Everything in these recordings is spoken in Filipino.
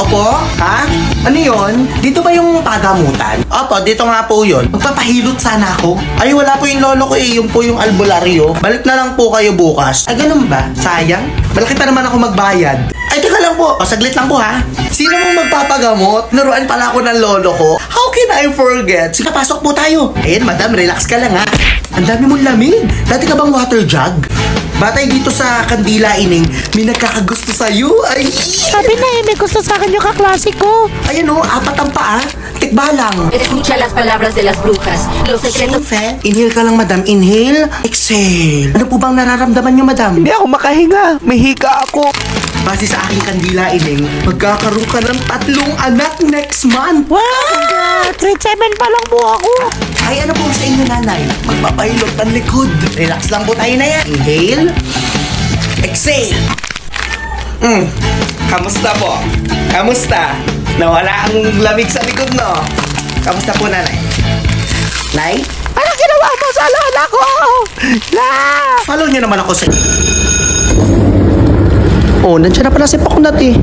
Opo? Ha? Ano yon? Dito ba yung pagamutan? Opo, dito nga po yun. Magpapahilot sana ako. Ay, wala po yung lolo ko eh. Yung po yung albularyo. Balik na lang po kayo bukas. Ay, ganun ba? Sayang. Malaki pa naman ako magbayad. Ay, teka lang po. Saglit lang po ha. Sino mong magpapagamot? Naruan pala ako ng lolo ko. How can I forget? Sige, pasok po tayo. Ayan, madam, relax ka lang ha. Ang dami mong lamig. Dati ka bang water jug? Batay dito sa Kandila Ining, may nagkakagusto sa'yo. Ay! Sabi na may gusto sa akin yung kaklase ko. Ayan o, apat ang paa. Tikba lang. Escucha las palabras de las brujas. Los secretos. Fe, inhale ka lang, madam. Inhale, exhale. Ano po bang nararamdaman nyo, madam? Hindi ako makahinga. May hika ako. Base sa aking Kandila Ining, magkakaroon ka ng 3 anak next month. Wow! Grade 7 pa lang po ako. Ay, ano po sa inyo, nanay? Magpapahilot ng likod. Relax lang po tayo na yan. Inhale, exhale. Kamusta po? Kamusta? Nawala ang lamig sa likod, no? Kamusta po, nanay? Nay? Anong ginawa mo sa lola ko? La! Follow niyo naman ako sa... Oh, nandiyan na pala si Poknat eh.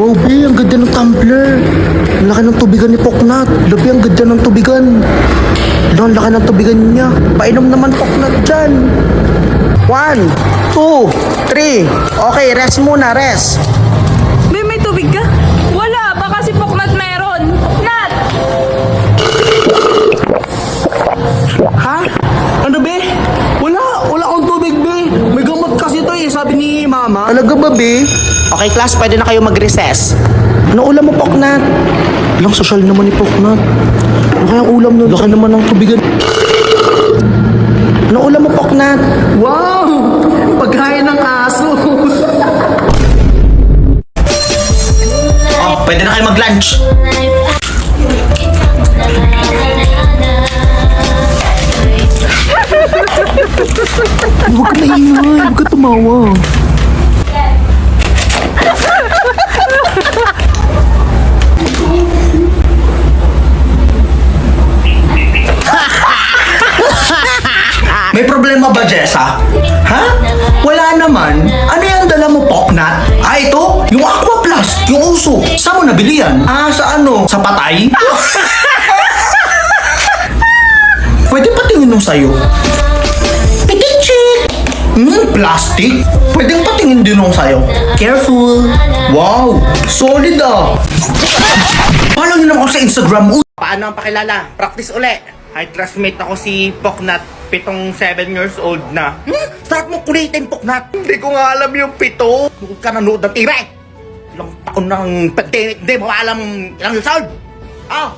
Wow, B, ang ganda ng tumbler. Ang laki ng tubigan ni Poknat. Labi, ang ganda ng tubigan. Ang laki ng tubigan niya. Painom naman Poknat dyan. 1, 2, 3. Okay, rest muna, rest. May tubig ka? Wala, baka si Poknat meron. Poknat! Ha? Ano, be? Wala akong tubig, be. May gamot kasi to eh, sabi ni mama. Talaga ba, be? Okay, class, pwede na kayo mag-recess. Ano ulam mo, Poknat? Ilang social naman ni Poknat. Ano kayang ulam nun? Laki naman ng tubigan. Ano ulam mo, Poknat? Wow! Pagkain ng aso. Oh, pwede na kayo mag-lunch. Huwag ka maingay, huwag ka tumawa. May problema ba, Jessa? Ha? Wala naman. Ano yung dala mo, Poknat? Ah, ito? Yung Aqua Plus, yung uso. Saan mo nabili yan? Ah, sa ano? Sa patay? Pwede patingin nung sayo. Pitinchik! Plastic? Pwedeng patingin din nung sayo. Careful! Wow! Solid ah! Follow nyo naman ako sa Instagram. Paano ang pakilala? Practice uli. Hi, classmate ako si Poknat. 7 years old na. Start mo kulitin, Poknat. Hindi ko nga alam yung 7. Huwag ka nanood ng TV. Ilang taon nang hindi mo alam ilang years old.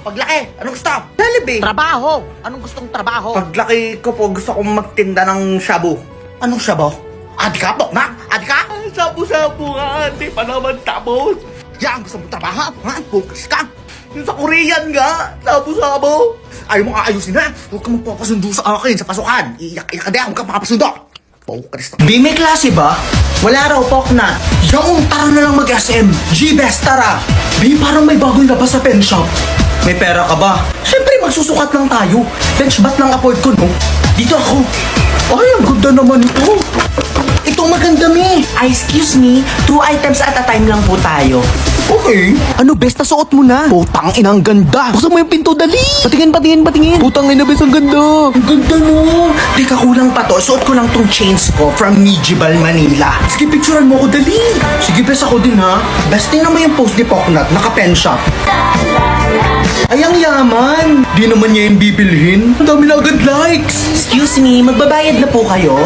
Paglaki, anong gusto? Jollibee. Trabaho. Anong gustong trabaho? Paglaki ko po, gusto kong magtinda ng shabu. Anong shabu? Adi ka, Poknat? Adi ka? Shabu-shabu nga, hindi pa naman tapos. Yan, gusto mong trabaho? Ha? Focus ka. Yung sa Korean nga, shabu-shabu. Ayaw mo aayusin na. Huwag ka magpapasundo sa akin sa pasukan. Iiyak-iyak ka din, huwag ka makapasundo. Focus. Di may klase ba? Wala raw, Poknat. Yung tara na lang mag-SM. G-Best, tara. Di parang may bagong labas sa pen shop. May pera ka ba? Siyempre, magsusukat lang tayo. Bench bat lang afford ko, no? Dito ako. Ay, ang ganda naman ito. Ito maganda, me. Excuse me, 2 items at a time lang po tayo. Okay. Ano, best na suot mo na? Putang ina, ang ganda. Buksan mo yung pinto, dali. Patingin. Putang ina, best, ang ganda. Ang ganda, no. Teka, kulang pa to. Suot ko lang tong chains ko from Nijibal, Manila. Sige, picturean mo ko, dali. Sige, best ako din, ha. Best, tingnan mo yung post ni Poknat. Naka-pen shop. Ay, ang yaman. Di naman niya yung bibilhin. Ang dami na agad likes. Excuse me, magbabayad na po kayo?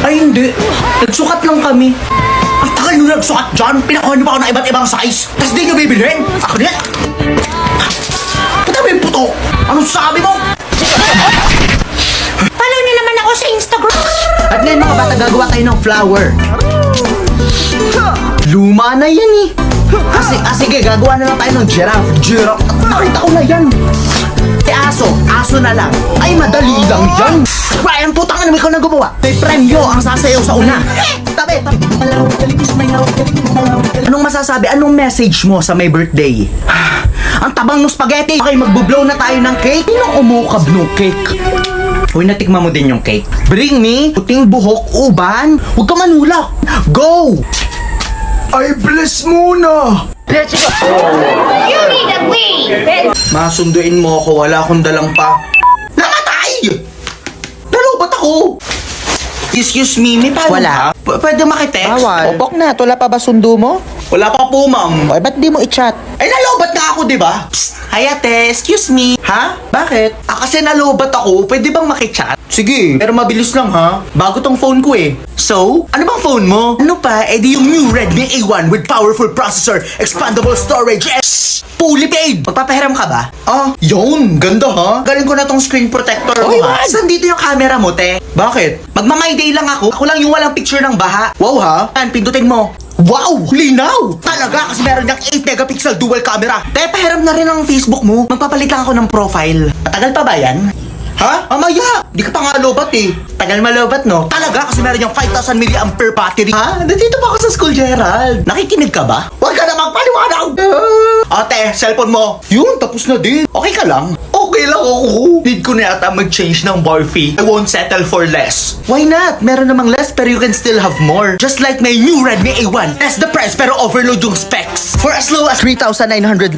Ay, hindi. Nagsukat lang kami. Ang tagal nyo nagsukat dyan. Pinakuha nyo pa ako ng iba't ibang size. Tapos di nyo bibilhin. Ako din. Pata mo yung puto. Anong sabi mo? Follow niyo naman ako sa Instagram. At ngayon mga bata, gagawa tayo ng flower. Luma na yan eh. Sige, gagawa na lang tayo ng giraffe. Nakita ko na yan. Aso na lang. Ay, madali lang yan. Ryan, putang ina, ikaw na gumawa. May premyo ang sasayaw sa una. Tabi. Anong masasabi? Anong message mo sa may birthday? Ang tabang ng spaghetti. Okay, magbo-blow na tayo ng cake. Sinong umukab ng cake? Uy, natikman mo din yung cake. Bring me puting buhok uban. Huwag ka manulak. Go! Ay, bless muna! You need to leave! Masunduin mo ako, wala akong dalang pa. Namatay! Nalobat ako! Excuse me, may palo Wala. ka? Pwede makitext? Bawal. Opok na, wala pa ba sundo mo? Wala pa po, ma'am. Ay, ba't di mo i-chat? Ay, nalobat na ako, di ba? Psst! Hi, ate. Excuse me. Ha? Bakit? Kasi nalobat ako. Pwede bang makichat? Sige. Pero mabilis lang, ha? Bago tong phone ko, eh. So, ano bang phone mo? Ano pa? Eh di yung new Redmi A1 with powerful processor, expandable storage, fully paid. Magpapahiram ka ba? Ah, yun. Ganda, ha? Galing ko na tong screen protector mo, Oy, ha? man! Saan dito yung camera mo, te? Bakit? Magma-my day lang ako. Ako lang yung walang picture ng baha. Wow, ha? Yan, pindutin mo. Wow! Linaw! Talaga kasi meron niyang 8 megapixel dual camera. Te, pahiram na rin ang Facebook mo. Magpapalit lang ako ng profile. Matagal pa ba yan? Ha? Mamaya! Di ka pa nga lobat eh. Tagal malobat, no? Talaga kasi meron niyang 5,000 mAh battery. Ha? Nandito pa ako sa school, Gerald. Nakikinig ka ba? Huwag ka na magpaliwanag! Ate, cellphone mo. Yun, tapos na din. Okay ka lang? Okay lang ako. Need ko na yata mag-change ng bar fee. I won't settle for less. Why not? Meron namang less pero you can still have more. Just like my new Redmi A1. Less the price pero overload yung specs. For as low as 3,999.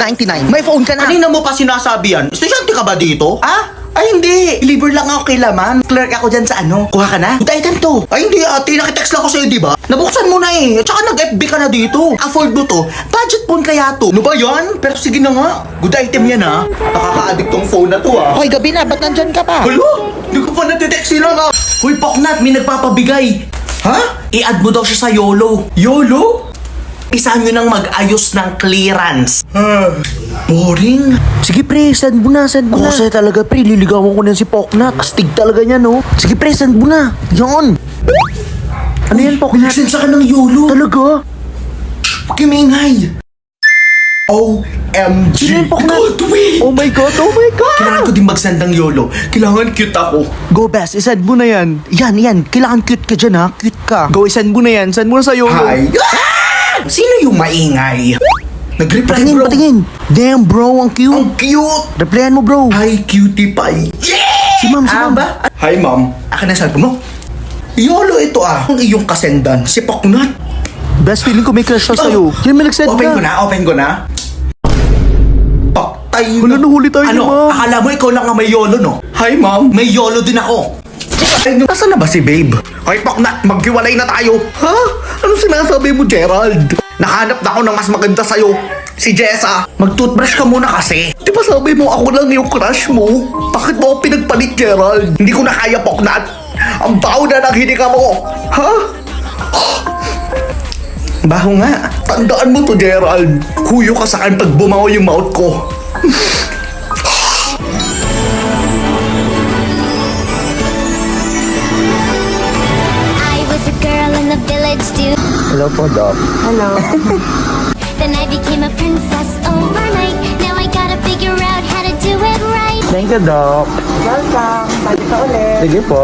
May phone ka na. Kanina mo pa sinasabi yan. Estudyante ka ba dito? Ah? Ay hindi, libre lang ako kay Laman. Clerk ako dyan sa ano. Kuha ka na? Good item to. Ay hindi ate, nakitext lang ako sa'yo, di ba? Nabuksan mo na eh. At saka nag-FB ka na dito. Afford mo to. Budget phone kaya to. Ano ba yan? Pero sige na nga. Good item yan ha. Nakaka-addict tong phone na to ha. Hoy, gabi na, ba't nandyan ka pa? Hello? Hindi ko pa natitext sila nga. Huy, Poknat, may nagpapabigay. Ha? I-add mo daw siya sa YOLO. YOLO? Isa nyo nang mag-ayos ng clearance. Boring. Sige pre, send mo na, send mo na. Kasi talaga pre, liligawan ko na si Poknat. Astig talaga niya, no? Sige pre, send mo na. Yun. Ano yan, Poknat? Nag-send sa ka ng YOLO. Talaga? Pakimingay. OMG. Sino yung Poknat? Goldway. Oh my God, oh my God! Kailangan ko din mag-send ng YOLO. Kailangan cute ako. Go best, isend mo na yan. Yan. Kailangan cute ka dyan, ha? Cute ka. Go, isend mo na yan. Send mo na sa YOLO. Hi. Sino yung maingay? Nag-reply Patingin, bro. patingin. Damn, bro, ang cute. Ang cute. Replyan mo, bro. Hi, cutie pie. Si ma'am, si ma'am. ba? Hi, ma'am. Akin na cellphone mo. YOLO ito ah. Ang iyong kasendan, si Poknat. Best feeling ko may crush siya sa'yo. Yan, may nag-send Open ka. ko na, open ko na. Paktay Wala, nahuli tayo ni Ano? ma'am. Akala mo ikaw lang ang may YOLO, no? Hi, ma'am. May YOLO din ako. Ay, nasaan na ba si babe? Ay, Poknat, maghiwalay na tayo. Ha? Ano sinasabi mo, Gerald? Nakahanap na ako ng mas maganda sa'yo. Si Jessa. Mag-toothbrush ka muna kasi. Di ba sabi mo ako lang yung crush mo? Bakit mo ako pinagpalit, Gerald? Hindi ko na kaya, Poknat. Ang baho na ng hininga mo. Ha? Baho nga. Tandaan mo to, Gerald. Huyo ka sa akin pag bumaw yung mouth ko. I was a girl in the village too. Hello po, Doc. Then I became a princess overnight. Now I gotta figure out how to do it right. Thank you, Doc. Welcome. Balik ka ulit. Sige po.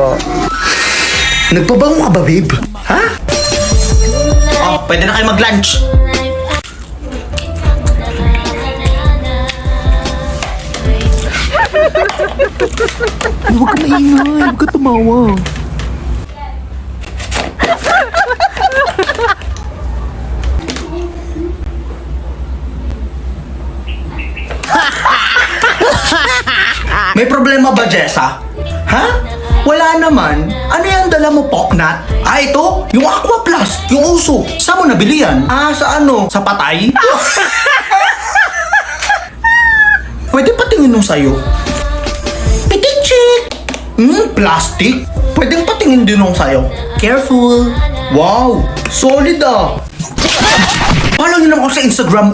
Nagpabango ka ba, babe? Ha? Oh, pwede na kayo mag-lunch. Huwag ka maingay. Huwag ka tumawa. May problema ba, Jessa? Ha? Wala naman. Ano yung dala mo, Poknat? Ah, ito? Yung Aqua Plus. Yung uso. Saan mo nabili yan? Ah, sa ano? Sa patay? Pwede patingin nung sa'yo. Pitik-chik! Plastic? Pwedeng patingin din nung sa'yo. Careful. Wow, solid ah. Follow nyo naman ako sa Instagram.